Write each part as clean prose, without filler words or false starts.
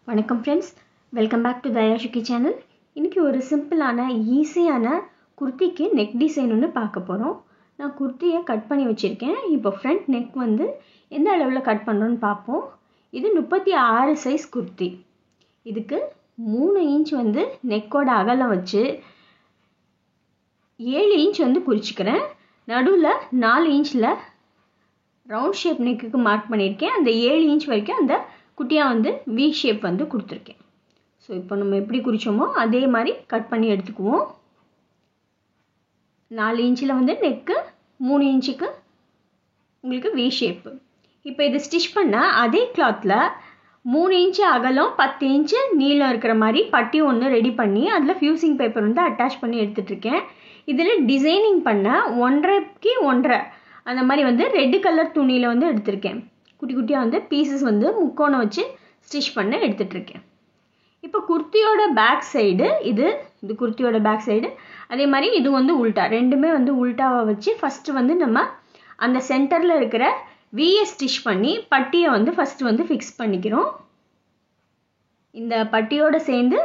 வணக்கம் friends, welcome back to தயாஷுக்கி channel. இன்றைக்கி ஒரு சிம்பிளான ஈஸியான குர்த்திக்கு நெக் டிசைன் ஒன்று பார்க்க போகிறோம். நான் குர்த்தியை கட் பண்ணி வச்சுருக்கேன். இப்போ ஃப்ரண்ட் நெக் வந்து எந்த அளவில் கட் பண்ணுறோன்னு பார்ப்போம். இது 36 சைஸ் குர்த்தி. இதுக்கு 3 இன்ச் வந்து நெக்கோட அகலம் வச்சு 7 இன்ச் வந்து குறிச்சிக்கிறேன். நடுவில் 4 இன்ச்சில் ரவுண்ட் ஷேப் நெக்குக்கு மார்க் பண்ணியிருக்கேன். அந்த 7 இன்ச் வரைக்கும் அந்த குட்டியாக வந்து வி ஷேப் வந்து கொடுத்துருக்கேன். ஸோ இப்போ நம்ம எப்படி குறித்தோமோ அதே மாதிரி கட் பண்ணி எடுத்துக்குவோம். 4 இன்ச்சில் வந்து நெக்கு, 3 இன்ச்சுக்கு உங்களுக்கு வி ஷேப்பு. இப்போ இது ஸ்டிச் பண்ண அதே கிளாத்தில் 3 இன்ச்சு அகலம் 10 இன்ச்சு நீளம் இருக்கிற மாதிரி பட்டி ஒன்று ரெடி பண்ணி அதில் ஃபியூசிங் பேப்பர் வந்து அட்டாச் பண்ணி எடுத்துகிட்ருக்கேன். இதில் டிசைனிங் பண்ண 1.5க்கு 1.5 அந்த மாதிரி வந்து ரெட் கலர் துணியில் வந்து எடுத்திருக்கேன். குட்டி குட்டியாக வந்து பீசஸ் வந்து முக்கோணம் வச்சு ஸ்டிச் பண்ண எடுத்துகிட்ருக்கேன். இப்போ குர்த்தியோட பேக் சைடு இது குர்த்தியோட பேக் சைடு, அதே மாதிரி இது வந்து உல்ட்டா, ரெண்டுமே வந்து உல்ட்டாவை வச்சு ஃபஸ்ட்டு வந்து நம்ம அந்த சென்டரில் இருக்கிற வியை ஸ்டிச் பண்ணி பட்டியை வந்து ஃபஸ்ட்டு வந்து ஃபிக்ஸ் பண்ணிக்கிறோம். இந்த பட்டியோடு சேர்ந்து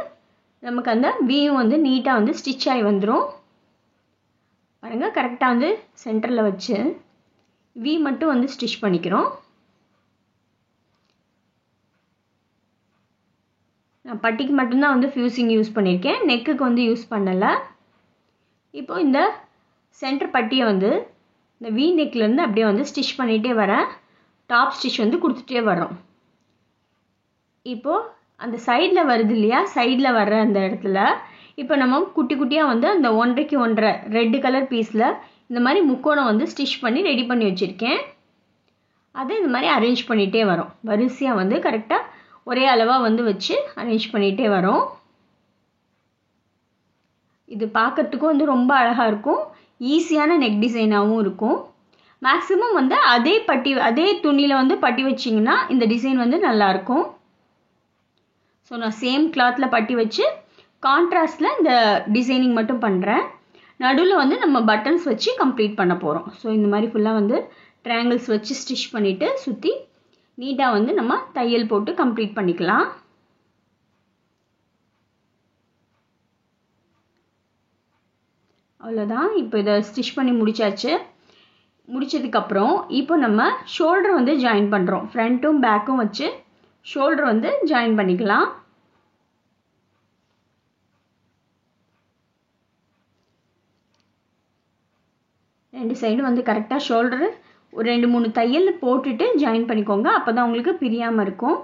நமக்கு அந்த வியும் வந்து நீட்டாக வந்து ஸ்டிச் ஆகி வந்துடும். பாருங்கள், கரெக்டாக வந்து சென்டரில் வச்சு வி மட்டும் வந்து ஸ்டிச் பண்ணிக்கிறோம். நான் பட்டிக்கு மட்டும்தான் வந்து ஃபியூசிங் யூஸ் பண்ணியிருக்கேன், நெக்குக்கு வந்து யூஸ் பண்ணலை. இப்போ இந்த சென்டர் பட்டியை வந்து இந்த வி நெக்லேருந்து அப்படியே வந்து ஸ்டிச் பண்ணிகிட்டே வரேன். டாப் ஸ்டிச் வந்து கொடுத்துட்டே வரோம். இப்போது அந்த சைடில் வருது இல்லையா, சைடில் வர்ற அந்த இடத்துல இப்போ நம்ம குட்டி குட்டியாக வந்து அந்த 1.5க்கு 1.5 ரெட் கலர் பீஸில் இந்த மாதிரி முக்கோணம் வந்து ஸ்டிச் பண்ணி ரெடி பண்ணி வச்சுருக்கேன். அதை இந்த மாதிரி அரேஞ்ச் பண்ணிகிட்டே வரோம். வரிசையாக வந்து கரெக்டாக ஒரே அளவாக வந்து வச்சு அரேஞ்ச் பண்ணிகிட்டே வரோம். இது பார்க்கறதுக்கும் வந்து ரொம்ப அழகாக இருக்கும், ஈஸியான நெக் டிசைனாகவும் இருக்கும். மேக்ஸிமம் வந்து அதே துணியில் வந்து பட்டி வச்சிங்கன்னா இந்த டிசைன் வந்து நல்லாயிருக்கும். ஸோ நான் சேம் கிளாத்தில் பட்டி வச்சு கான்ட்ராஸ்டில் இந்த டிசைனிங் மட்டும் பண்ணுறேன். நடுவில் வந்து நம்ம பட்டன்ஸ் வச்சு கம்ப்ளீட் பண்ண போகிறோம். ஸோ இந்த மாதிரி ஃபுல்லாக வந்து ட்ரையாங்கிள்ஸ் வச்சு ஸ்டிச் பண்ணிவிட்டு சுற்றி நீட்டாக வந்து நம்ம தையல் போட்டு கம்ப்ளீட் பண்ணிக்கலாம். அவ்வளோதான். இப்போ இதை ஸ்டிச் பண்ணி முடிச்சாச்சு. முடிச்சதுக்கப்புறம் இப்போ நம்ம ஷோல்டர் வந்து ஜாயின் பண்ணுறோம். ஃப்ரண்ட்டும் பேக்கும் வச்சு ஷோல்டர் வந்து ஜாயின் பண்ணிக்கலாம். ரெண்டு சைடும் வந்து கரெக்டாக ஷோல்டரு ஒரு 2-3 தையல் போட்டுட்டு ஜாயின் பண்ணிக்கோங்க, அப்போ தான் உங்களுக்கு பிரியாமல் இருக்கும்.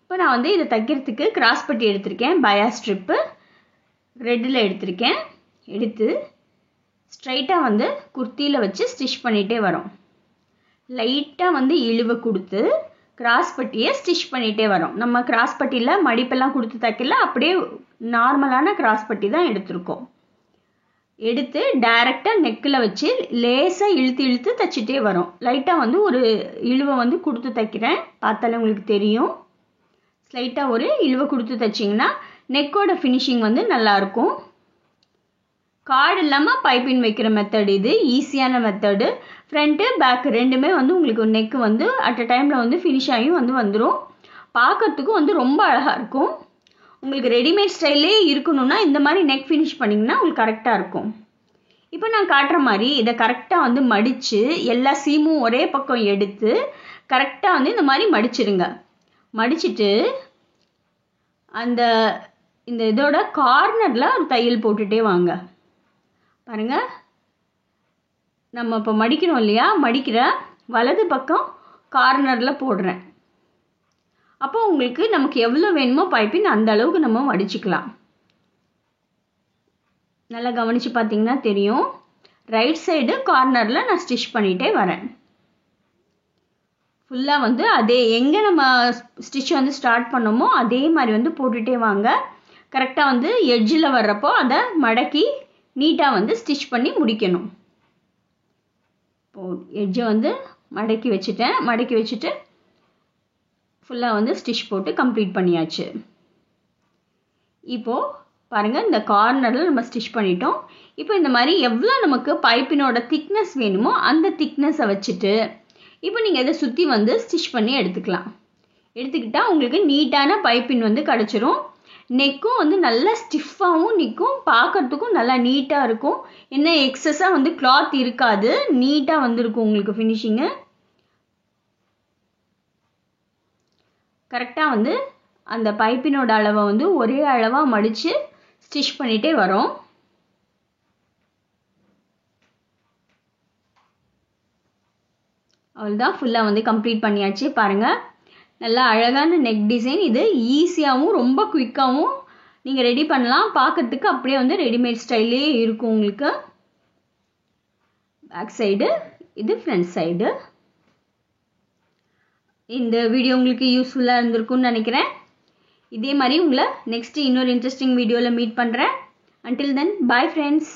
இப்போ நான் வந்து இதை தைக்கிறதுக்கு கிராஸ் பட்டி எடுத்திருக்கேன். பயா ஸ்ட்ரிப்பு ரெட்டில் எடுத்திருக்கேன். எடுத்து ஸ்ட்ரைட்டாக வந்து குர்த்தியில் வச்சு ஸ்டிச் பண்ணிகிட்டே வரோம். லைட்டாக வந்து இழுவை கொடுத்து கிராஸ் பட்டியை ஸ்டிச் பண்ணிகிட்டே வரோம். நம்ம கிராஸ் பட்டியில் மடிப்பெல்லாம் கொடுத்து தைக்கல, அப்படியே நார்மலான கிராஸ் பட்டி தான் எடுத்திருக்கோம். எடுத்து டைரெக்டாக நெக்கில் வச்சு லேசாக இழுத்து தைச்சிட்டே வரோம். லைட்டாக வந்து ஒரு இழுவை வந்து கொடுத்து தைக்கிறேன், பார்த்தாலே உங்களுக்கு தெரியும். ஸ்லைட்டாக ஒரு இழுவை கொடுத்து தைச்சிங்கன்னா நெக்கோட ஃபினிஷிங் வந்து நல்லாயிருக்கும். கார்டு இல்லாமல் பைப்பின் வைக்கிற மெத்தடு இது, ஈஸியான மெத்தடு. ஃப்ரண்ட்டு பேக்கு ரெண்டுமே வந்து உங்களுக்கு நெக்கு வந்து அட் அ டைமில் வந்து ஃபினிஷ் ஆகியும் வந்து வந்துடும். பார்க்கறதுக்கும் வந்து ரொம்ப அழகாக இருக்கும். உங்களுக்கு ரெடிமேட் ஸ்டைல்லே இருக்கணும்னா இந்த மாதிரி நெக் ஃபினிஷ் பண்ணிங்கன்னா உங்களுக்கு கரெக்டாக இருக்கும். இப்போ நான் காட்டுற மாதிரி இதை கரெக்டாக வந்து மடித்து எல்லா சீமும் ஒரே பக்கம் எடுத்து கரெக்டாக வந்து இந்த மாதிரி மடிச்சிடுங்க. மடிச்சுட்டு இந்த இதோட கார்னரில் ஒரு தையல் போட்டுகிட்டே வாங்க. பாருங்கள், நம்ம இப்போ மடிக்கிறோம் இல்லையா, மடிக்கிற வலது பக்கம் கார்னரில் போடுறேன். அப்போ உங்களுக்கு நமக்கு எவ்வளோ வேணுமோ பைப்பின் அந்த அளவுக்கு நம்ம மடிச்சுக்கலாம். நல்லா கவனித்து பார்த்தீங்கன்னா தெரியும். ரைட் சைடு கார்னரில் நான் ஸ்டிச் பண்ணிகிட்டே வரேன். ஃபுல்லாக வந்து அதே எங்கே நம்ம ஸ்டிச் வந்து ஸ்டார்ட் பண்ணோமோ அதே மாதிரி வந்து போட்டுகிட்டே வாங்க. கரெக்டாக வந்து எட்ஜில் வர்றப்போ அதை மடக்கி நீட்டாக வந்து ஸ்டிச் பண்ணி முடிக்கணும். இப்போது எட்ஜை வந்து மடக்கி வச்சுட்டு ஃபுல்லாக வந்து ஸ்டிச் போட்டு கம்ப்ளீட் பண்ணியாச்சு. இப்போது பாருங்கள், இந்த கார்னரில் நம்ம ஸ்டிச் பண்ணிட்டோம். இப்போ இந்த மாதிரி எவ்வளோ நமக்கு பைப்பினோட திக்னஸ் வேணுமோ அந்த திக்னஸை வச்சுட்டு இப்போ நீங்கள் இதை சுற்றி வந்து ஸ்டிச் பண்ணி எடுத்துக்கலாம். எடுத்துக்கிட்டால் உங்களுக்கு நீட்டான பைப்பின் வந்து கிடச்சிரும். நெக்கும் வந்து நல்லா ஸ்டிஃபாகவும் நிற்கும், பார்க்கறதுக்கும் நல்லா நீட்டாக இருக்கும். என்ன எக்ஸஸாக வந்து கிளாத் இருக்காது, நீட்டாக வந்துருக்கும் உங்களுக்கு ஃபினிஷிங்கு. கரெக்டாக வந்து அந்த பைப்பினோட அளவை வந்து ஒரே அளவாக மடித்து ஸ்டிச் பண்ணிகிட்டே வரோம். அவ்வளோதான், ஃபுல்லாக வந்து கம்ப்ளீட் பண்ணியாச்சு. பாருங்கள், நல்லா அழகான நெக் டிசைன். இது ஈஸியாகவும் ரொம்ப குயிக்காகவும் நீங்கள் ரெடி பண்ணலாம். பார்க்கறதுக்கு அப்படியே வந்து ரெடிமேட் ஸ்டைல்லே இருக்கும் உங்களுக்கு. பேக் சைடு, இது ஃப்ரண்ட் சைடு. இந்த வீடியோ உங்களுக்கு யூஸ்ஃபுல்லாக இருந்திருக்கும்னு நினைக்கிறேன். இதே மாதிரி உங்களை நெக்ஸ்ட்டு இன்னொரு இன்ட்ரெஸ்டிங் வீடியோவில் மீட் பண்ணுறேன். Until then, bye friends.